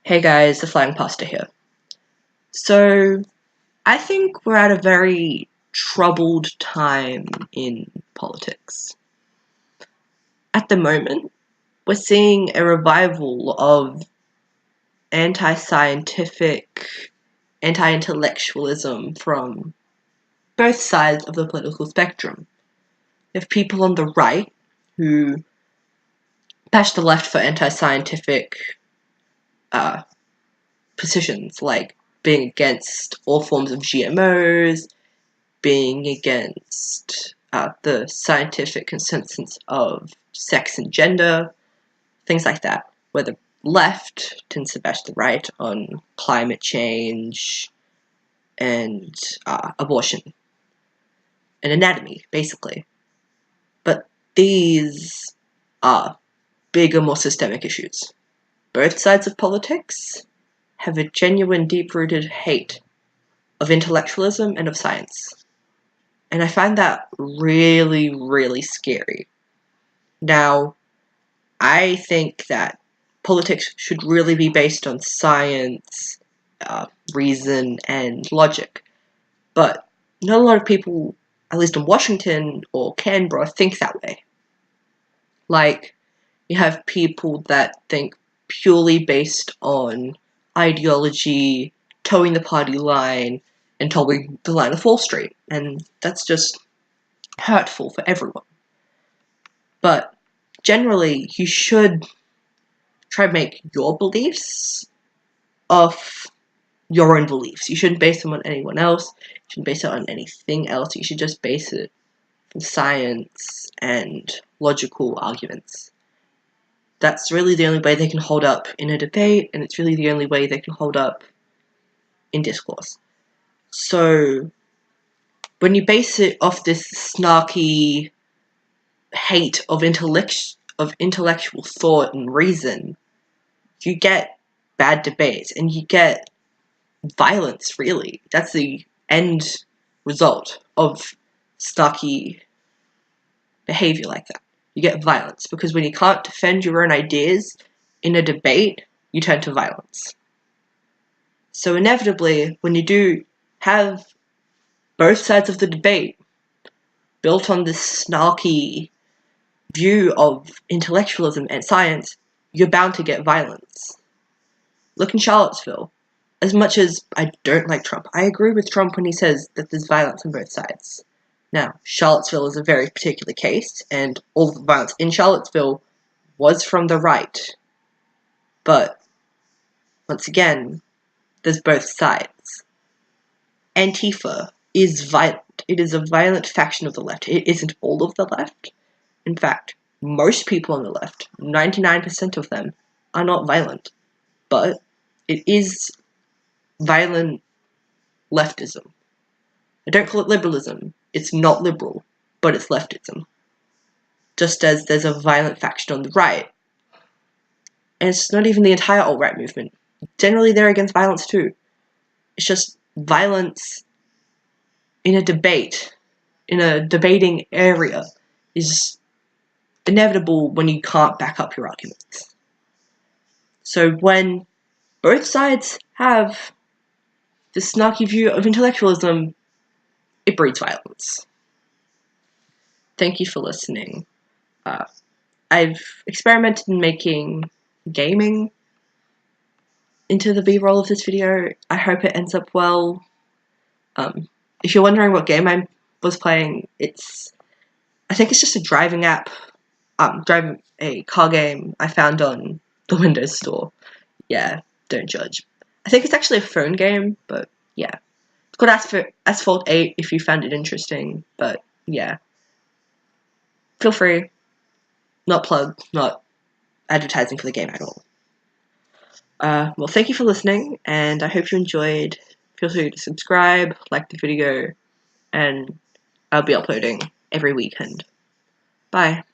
Hey guys, the Flying Pasta here. So, I think we're at a very troubled time in politics. At the moment, we're seeing a revival of anti-scientific, anti-intellectualism from both sides of the political spectrum. You have people on the right who bash the left for anti-scientific positions, like being against all forms of GMOs, being against the scientific consensus of sex and gender, things like that, where the left tends to bash the right on climate change and abortion and anatomy, basically. But these are bigger, more systemic issues. Both sides of politics have a genuine, deep-rooted hate of intellectualism and of science. And I find that really, really scary. Now, I think that politics should really be based on science, reason, and logic. But not a lot of people, at least in Washington or Canberra, think that way. Like, you have people that think purely based on ideology, towing the party line, and towing the line of Wall Street. And that's just hurtful for everyone. But generally, you should try to make your beliefs of your own beliefs. You shouldn't base them on anyone else. You shouldn't base it on anything else. You should just base it from science and logical arguments. That's really the only way they can hold up in a debate, and it's really the only way they can hold up in discourse. So, when you base it off this snarky hate of intellectual thought and reason, you get bad debates and you get violence, really. That's the end result of snarky behavior like that. You get violence, because when you can't defend your own ideas in a debate, you turn to violence. So inevitably, when you do have both sides of the debate built on this snarky view of intellectualism and science, you're bound to get violence. Look in Charlottesville. As much as I don't like Trump, I agree with Trump when he says that there's violence on both sides. Now, Charlottesville is a very particular case, and all the violence in Charlottesville was from the right. But, once again, there's both sides. Antifa is violent. It is a violent faction of the left. It isn't all of the left. In fact, most people on the left, 99% of them, are not violent. But it is violent leftism. I don't call it liberalism. It's not liberal, but it's leftism. Just as there's a violent faction on the right. And it's not even the entire alt-right movement. Generally, they're against violence too. It's just violence in a debate, in a debating area, is inevitable when you can't back up your arguments. So when both sides have this snarky view of intellectualism, it breeds violence. Thank you for listening. I've experimented in making gaming into the B-roll of this video. I hope it ends up well. If you're wondering what game I was playing, I think it's just a driving app, driving a car game I found on the Windows Store. Yeah, don't judge. I think it's actually a phone game, but yeah. It's called Asphalt 8 if you found it interesting, but yeah. Feel free. Not plugged, not advertising for the game at all. Well, thank you for listening, and I hope you enjoyed. Feel free to subscribe, like the video, and I'll be uploading every weekend. Bye.